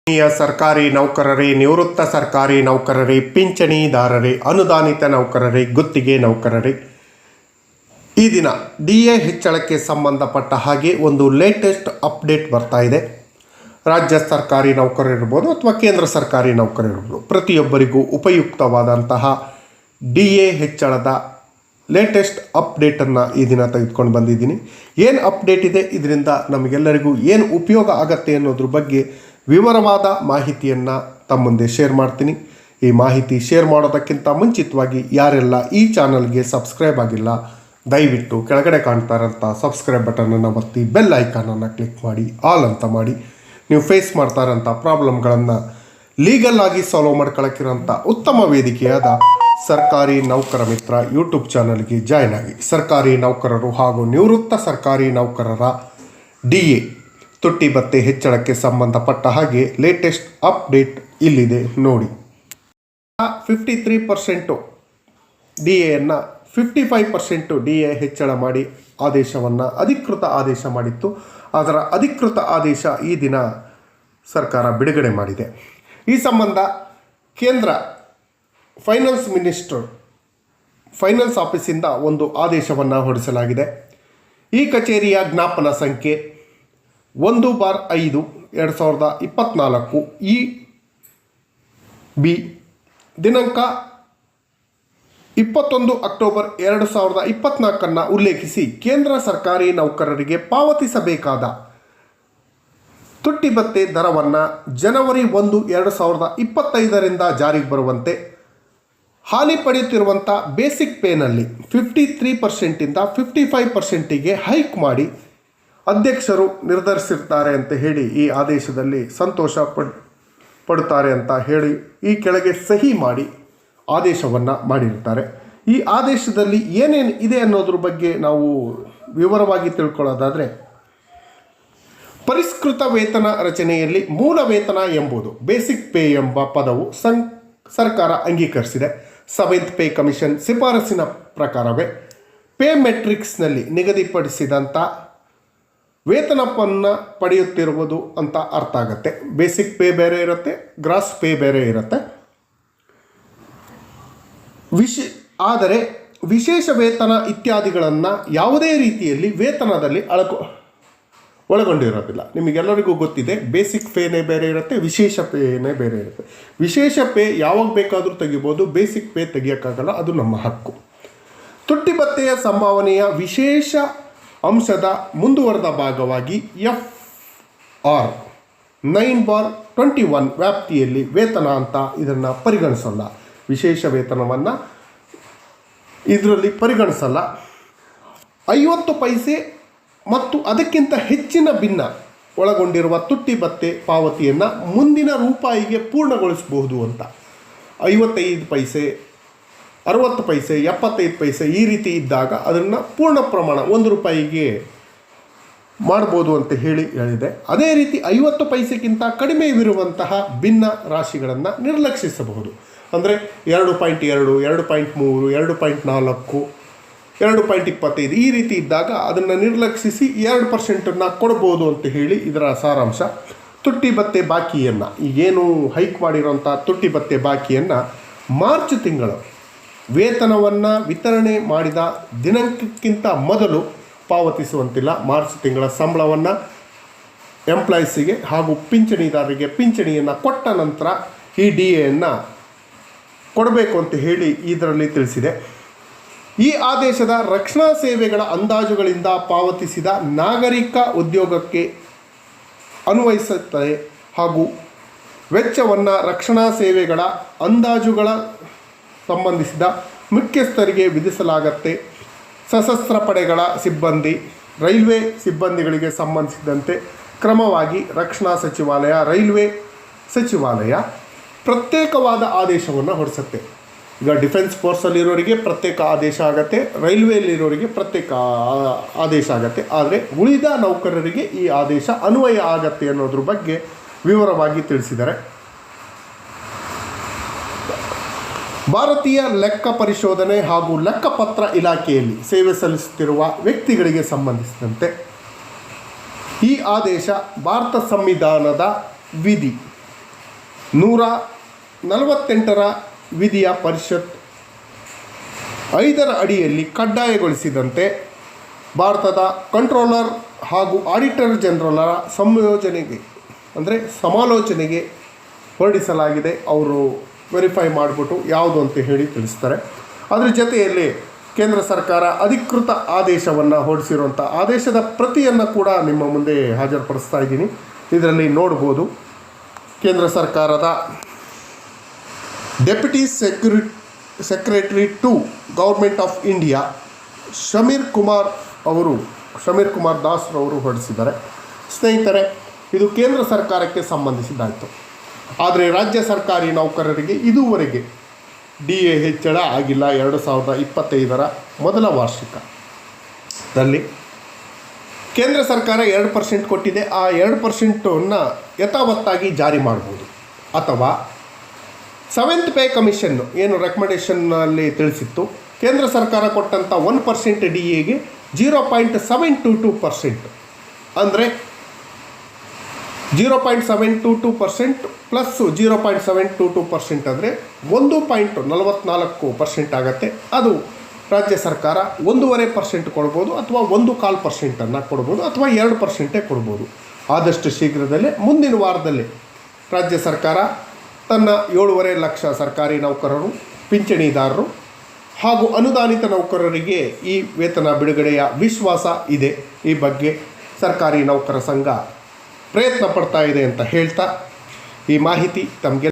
ಸರ್ಕಾರಿ ನೌಕರರೇ, ನಿವೃತ್ತ ಸರ್ಕಾರಿ ನೌಕರರೇ, ಪಿಂಚಣಿದಾರರೇ, ಅನುದಾನಿತ ನೌಕರರೇ, ಗುತ್ತಿಗೆ ನೌಕರರೇ, ಈ ದಿನ DA ಹೆಚ್ಚಳಕ್ಕೆ ಸಂಬಂಧಪಟ್ಟ ಹಾಗೆ ಒಂದು ಲೇಟೆಸ್ಟ್ ಅಪ್ಡೇಟ್ ಬರ್ತಾ ಇದೆ. ರಾಜ್ಯ ಸರ್ಕಾರಿ ನೌಕರರಿರ್ಬೋದು ಅಥವಾ ಕೇಂದ್ರ ಸರ್ಕಾರಿ ನೌಕರರಿರ್ಬೋದು, ಪ್ರತಿಯೊಬ್ಬರಿಗೂ ಉಪಯುಕ್ತವಾದಂತಹ DA ಹೆಚ್ಚಳದ ಲೇಟೆಸ್ಟ್ ಅಪ್ಡೇಟನ್ನು ಈ ದಿನ ತೆಗೆದುಕೊಂಡು ಬಂದಿದ್ದೀನಿ. ಏನು ಅಪ್ಡೇಟ್ ಇದೆ, ಇದರಿಂದ ನಮಗೆಲ್ಲರಿಗೂ ಏನು ಉಪಯೋಗ ಆಗತ್ತೆ ಅನ್ನೋದ್ರ ಬಗ್ಗೆ ವಿವರವಾದ ಮಾಹಿತಿಯನ್ನು ತಮ್ಮ ಮುಂದೆ ಶೇರ್ ಮಾಡ್ತೀನಿ. ಈ ಮಾಹಿತಿ ಶೇರ್ ಮಾಡೋದಕ್ಕಿಂತ ಮುಂಚಿತವಾಗಿ ಯಾರೆಲ್ಲ ಈ ಚಾನಲ್ಗೆ ಸಬ್ಸ್ಕ್ರೈಬ್ ಆಗಿಲ್ಲ, ದಯವಿಟ್ಟು ಕೆಳಗಡೆ ಕಾಣ್ತಾರಂಥ ಸಬ್ಸ್ಕ್ರೈಬ್ ಬಟನನ್ನು ಒತ್ತಿ ಬೆಲ್ ಐಕಾನನ್ನು ಕ್ಲಿಕ್ ಮಾಡಿ ಆಲ್ ಅಂತ ಮಾಡಿ ನೀವು ಫೇಸ್ ಮಾಡ್ತಾರಂಥ ಪ್ರಾಬ್ಲಮ್ಗಳನ್ನು ಲೀಗಲ್ ಆಗಿ ಸಾಲ್ವ್ ಮಾಡ್ಕೊಳ್ಳೋಕ್ಕಿರೋಂಥ ಉತ್ತಮ ವೇದಿಕೆಯಾದ ಸರ್ಕಾರಿ ನೌಕರ ಮಿತ್ರ ಯೂಟ್ಯೂಬ್ ಚಾನಲ್ಗೆ ಜಾಯ್ನ್ ಆಗಿ. ಸರ್ಕಾರಿ ನೌಕರರು ಹಾಗೂ ನಿವೃತ್ತ ಸರ್ಕಾರಿ ನೌಕರರ DA ತುಟ್ಟಿ ಭತ್ಯೆ ಹೆಚ್ಚಳಕ್ಕೆ ಸಂಬಂಧಪಟ್ಟ ಹಾಗೆ ಲೇಟೆಸ್ಟ್ ಅಪ್ಡೇಟ್ ಇಲ್ಲಿದೆ ನೋಡಿ. 53% DAಯನ್ನು 55% DA ಹೆಚ್ಚಳ ಮಾಡಿ ಅಧಿಕೃತ ಆದೇಶ ಮಾಡಿತ್ತು. ಅದರ ಅಧಿಕೃತ ಆದೇಶ ಈ ದಿನ ಸರ್ಕಾರ ಬಿಡುಗಡೆ ಮಾಡಿದೆ. ಈ ಸಂಬಂಧ ಕೇಂದ್ರ ಫೈನಾನ್ಸ್ ಆಫೀಸಿಂದ ಒಂದು ಆದೇಶವನ್ನು ಹೊರಡಿಸಲಾಗಿದೆ. ಈ ಕಚೇರಿಯ ಜ್ಞಾಪನ ಸಂಖ್ಯೆ 1/5/2024 EB ದಿನಾಂಕ 21 ಅಕ್ಟೋಬರ್ 2024 ಉಲ್ಲೇಖಿಸಿ ಕೇಂದ್ರ ಸರ್ಕಾರಿ ನೌಕರರಿಗೆ ಪಾವತಿಸಬೇಕಾದ ತುಟ್ಟಿ ಭತ್ಯೆ ದರವನ್ನು ಜನವರಿ 1, 2025 ಜಾರಿಗೆ ಬರುವಂತೆ ಹಾಲಿ ಪಡೆಯುತ್ತಿರುವಂಥ ಬೇಸಿಕ್ ಪೇನಲ್ಲಿ 53% 55%ಗೆ ಹೈಕ್ ಮಾಡಿ ಅಧ್ಯಕ್ಷರು ನಿರ್ಧರಿಸಿರ್ತಾರೆ ಅಂತ ಹೇಳಿ ಈ ಆದೇಶದಲ್ಲಿ ಸಂತೋಷ ಪಡುತ್ತಾರೆ ಅಂತ ಹೇಳಿ ಈ ಕೆಳಗೆ ಸಹಿ ಮಾಡಿ ಆದೇಶವನ್ನು ಮಾಡಿರ್ತಾರೆ. ಈ ಆದೇಶದಲ್ಲಿ ಏನೇನು ಇದೆ ಅನ್ನೋದ್ರ ಬಗ್ಗೆ ನಾವು ವಿವರವಾಗಿ ತಿಳ್ಕೊಳ್ಳೋದಾದರೆ, ಪರಿಷ್ಕೃತ ವೇತನ ರಚನೆಯಲ್ಲಿ ಮೂಲ ವೇತನ ಎಂಬುದು ಬೇಸಿಕ್ ಪೇ ಎಂಬ ಪದವು ಸರ್ಕಾರ ಅಂಗೀಕರಿಸಿದೆ. 7th ಪೇ ಕಮಿಷನ್ ಶಿಫಾರಸಿನ ಪ್ರಕಾರವೇ ಪೇ ಮೆಟ್ರಿಕ್ಸ್ನಲ್ಲಿ ನಿಗದಿಪಡಿಸಿದಂಥ ವೇತನವನ್ನು ಪಡೆಯುತ್ತಿರುವುದು ಅಂತ ಅರ್ಥ ಆಗುತ್ತೆ. ಬೇಸಿಕ್ ಪೇ ಬೇರೆ ಇರುತ್ತೆ, ಗ್ರಾಸ್ ಪೇ ಬೇರೆ ಇರುತ್ತೆ. ಆದರೆ ವಿಶೇಷ ವೇತನ ಇತ್ಯಾದಿಗಳನ್ನು ಯಾವುದೇ ರೀತಿಯಲ್ಲಿ ವೇತನದಲ್ಲಿ ಒಳಗೊಂಡಿರೋದಿಲ್ಲ. ನಿಮಗೆಲ್ಲರಿಗೂ ಗೊತ್ತಿದೆ, ಬೇಸಿಕ್ ಪೇನೇ ಬೇರೆ ಇರುತ್ತೆ, ವಿಶೇಷ ಪೇನೇ ಬೇರೆ ಇರುತ್ತೆ. ವಿಶೇಷ ಪೇ ಯಾವಾಗ ಬೇಕಾದರೂ ತೆಗಿಬೋದು, ಬೇಸಿಕ್ ಪೇ ತೆಗಿಯೋಕ್ಕಾಗಲ್ಲ, ಅದು ನಮ್ಮ ಹಕ್ಕು. ತುಟ್ಟಿ ಭತ್ಯೆಯ ಸಂಭಾವನೆಯ ವಿಶೇಷ ಅಂಶದ ಮುಂದುವರೆದ ಭಾಗವಾಗಿ FR 9/21 ವ್ಯಾಪ್ತಿಯಲ್ಲಿ ವೇತನ ಅಂತ ಇದನ್ನು ಪರಿಗಣಿಸಲ್ಲ. ವಿಶೇಷ ವೇತನವನ್ನು ಇದರಲ್ಲಿ ಪರಿಗಣಿಸಲ್ಲ. 50 ಪೈಸೆ ಮತ್ತು ಅದಕ್ಕಿಂತ ಹೆಚ್ಚಿನ ಭಿನ್ನ ಒಳಗೊಂಡಿರುವ ತುಟ್ಟಿ ಭತ್ಯೆ ಪಾವತಿಯನ್ನು ಮುಂದಿನ ರೂಪಾಯಿಗೆ ಪೂರ್ಣಗೊಳಿಸಬಹುದು ಅಂತ. 55 ಪೈಸೆ, 60 ಪೈಸೆ, 75 ಪೈಸೆ ಈ ರೀತಿ ಇದ್ದಾಗ ಅದನ್ನು ಪೂರ್ಣ ಪ್ರಮಾಣ 1 ರೂಪಾಯಿಗೆ ಮಾಡ್ಬೋದು ಅಂತ ಹೇಳಿದೆ. ಅದೇ ರೀತಿ 50 ಪೈಸೆಗಿಂತ ಕಡಿಮೆವಿರುವಂತಹ ಭಿನ್ನ ರಾಶಿಗಳನ್ನು ನಿರ್ಲಕ್ಷಿಸಬಹುದು. ಅಂದರೆ 2.2, 2.3, 2.4, 2.25 ಈ ರೀತಿ ಇದ್ದಾಗ ಅದನ್ನು ನಿರ್ಲಕ್ಷಿಸಿ 2% ಕೊಡ್ಬೋದು ಅಂತ ಹೇಳಿ ಇದರ ಸಾರಾಂಶ. ತುಟ್ಟಿ ಭತ್ಯೆ ಬಾಕಿಯನ್ನು, ಈಗೇನು ಹೈಕ್ ಮಾಡಿರೋಂಥ ತುಟ್ಟಿ ಭತ್ಯೆ ಬಾಕಿಯನ್ನು ಮಾರ್ಚ್ ತಿಂಗಳು ವೇತನವನ್ನು ವಿತರಣೆ ಮಾಡಿದ ದಿನಾಂಕಕ್ಕಿಂತ ಮೊದಲು ಪಾವತಿಸುವಂತಿಲ್ಲ. ಮಾರ್ಚ್ ತಿಂಗಳ ಸಂಬಳವನ್ನು ಎಂಪ್ಲಾಯೀಸಿಗೆ ಹಾಗೂ ಪಿಂಚಣಿದಾರರಿಗೆ ಪಿಂಚಣಿಯನ್ನು ಕೊಟ್ಟ ನಂತರ ಈ DAಯನ್ನು ಕೊಡಬೇಕು ಅಂತ ಹೇಳಿ ಇದರಲ್ಲಿ ತಿಳಿಸಿದೆ. ಈ ಆದೇಶದ ರಕ್ಷಣಾ ಸೇವೆಗಳ ಅಂದಾಜುಗಳಿಂದ ಪಾವತಿಸಿದ ನಾಗರಿಕ ಉದ್ಯೋಗಕ್ಕೆ ಅನ್ವಯಿಸುತ್ತದೆ ಹಾಗೂ ವೆಚ್ಚವನ್ನು ರಕ್ಷಣಾ ಸೇವೆಗಳ ಅಂದಾಜುಗಳ ಸಂಬಂಧಿಸಿದ ಮುಖ್ಯಸ್ಥರಿಗೆ ವಿಧಿಸಲಾಗತ್ತೆ. ಸಶಸ್ತ್ರ ಪಡೆಗಳ ಸಿಬ್ಬಂದಿ, ರೈಲ್ವೆ ಸಿಬ್ಬಂದಿಗಳಿಗೆ ಸಂಬಂಧಿಸಿದಂತೆ ಕ್ರಮವಾಗಿ ರಕ್ಷಣಾ ಸಚಿವಾಲಯ, ರೈಲ್ವೆ ಸಚಿವಾಲಯ ಪ್ರತ್ಯೇಕವಾದ ಆದೇಶವನ್ನು ಹೊರಡಿಸುತ್ತೆ. ಈಗ ಡಿಫೆನ್ಸ್ ಫೋರ್ಸಲ್ಲಿರೋರಿಗೆ ಪ್ರತ್ಯೇಕ ಆದೇಶ ಆಗುತ್ತೆ, ರೈಲ್ವೆಯಲ್ಲಿರೋರಿಗೆ ಪ್ರತ್ಯೇಕ ಆದೇಶ ಆಗುತ್ತೆ. ಆದರೆ ಉಳಿದ ನೌಕರರಿಗೆ ಈ ಆದೇಶ ಅನ್ವಯ ಆಗತ್ತೆ ಅನ್ನೋದ್ರ ಬಗ್ಗೆ ವಿವರವಾಗಿ ತಿಳಿಸಿದ್ದಾರೆ. ಭಾರತೀಯ ಲೆಕ್ಕ ಪರಿಶೋಧನೆ ಹಾಗೂ ಲೆಕ್ಕಪತ್ರ ಇಲಾಖೆಯಲ್ಲಿ ಸೇವೆ ಸಲ್ಲಿಸುತ್ತಿರುವ ವ್ಯಕ್ತಿಗಳಿಗೆ ಸಂಬಂಧಿಸಿದಂತೆ ಈ ಆದೇಶ ಭಾರತ ಸಂವಿಧಾನದ ವಿಧಿ 148ರ ವಿಧಿಯ ಪರಿಷತ್ 5ರ ಅಡಿಯಲ್ಲಿ ಕಡ್ಡಾಯಗೊಳಿಸಿದಂತೆ ಭಾರತದ ಕಂಟ್ರೋಲರ್ ಹಾಗೂ ಆಡಿಟರ್ ಜನರಲರ ಸಮಾಲೋಚನೆಗೆ ಹೊರಡಿಸಲಾಗಿದೆ. ಅವರು ವೆರಿಫೈ ಮಾಡಿಬಿಟ್ಟು ಯಾವುದು ಅಂತ ಹೇಳಿ ತಿಳಿಸ್ತಾರೆ. ಅದರ ಜೊತೆಯಲ್ಲಿ ಕೇಂದ್ರ ಸರ್ಕಾರ ಅಧಿಕೃತ ಆದೇಶವನ್ನು ಹೊರಡಿಸಿರುವಂಥ ಆದೇಶದ ಪ್ರತಿಯನ್ನು ಕೂಡ ನಿಮ್ಮ ಮುಂದೆ ಹಾಜರುಪಡಿಸ್ತಾ ಇದ್ದೀನಿ. ಇದರಲ್ಲಿ ನೋಡ್ಬೋದು, ಕೇಂದ್ರ ಸರ್ಕಾರದ deputy secretary to government of India Shamir Kumar Das ರವರು ಹೊರಡಿಸಿದ್ದಾರೆ. ಸ್ನೇಹಿತರೆ, ಇದು ಕೇಂದ್ರ ಸರ್ಕಾರಕ್ಕೆ ಸಂಬಂಧಿಸಿದ್ದಾಯಿತು. ಆದರೆ ರಾಜ್ಯ ಸರ್ಕಾರಿ ನೌಕರರಿಗೆ ಇದುವರೆಗೆ DA ಹೆಚ್ಚಳ ಆಗಿಲ್ಲ. 2025ರ ಮೊದಲ ವಾರ್ಷಿಕದಲ್ಲಿ ಕೇಂದ್ರ ಸರ್ಕಾರ 2% ಕೊಟ್ಟಿದೆ. ಆ 2%ನ್ನು ಯಥಾವತ್ತಾಗಿ ಜಾರಿ ಮಾಡ್ಬೋದು, ಅಥವಾ 7th ಪೇ ಕಮಿಷನ್ ಏನು ರೆಕಮೆಂಡೇಷನ್ನಲ್ಲಿ ತಿಳಿಸಿತ್ತು, ಕೇಂದ್ರ ಸರ್ಕಾರ ಕೊಟ್ಟಂಥ 1% DAಗೆ 0.722%, ಅಂದರೆ 0.722% ಪ್ಲಸ್ 0.722% ಅಂದರೆ 1.44% ಆಗುತ್ತೆ. ಅದು ರಾಜ್ಯ ಸರ್ಕಾರ 1.5% ಕೊಡ್ಬೋದು, ಅಥವಾ 1.25% ಕೊಡ್ಬೋದು, ಅಥವಾ 2% ಕೊಡ್ಬೋದು. ಆದಷ್ಟು ಶೀಘ್ರದಲ್ಲೇ ಮುಂದಿನ ವಾರದಲ್ಲೇ ರಾಜ್ಯ ಸರ್ಕಾರ ತನ್ನ 7.5 ಲಕ್ಷ ಸರ್ಕಾರಿ ನೌಕರರು, ಪಿಂಚಣಿದಾರರು ಹಾಗೂ ಅನುದಾನಿತ ನೌಕರರಿಗೆ ಈ ವೇತನ ಬಿಡುಗಡೆಯ ವಿಶ್ವಾಸ ಇದೆ. ಈ ಬಗ್ಗೆ ಸರ್ಕಾರಿ ನೌಕರ ಸಂಘ ಪ್ರಯತ್ನ ಪಡ್ತಾ ಇದೆ ಅಂತ ಹೇಳ್ತಾ, ಈ ಮಾಹಿತಿ ತಮಗೆ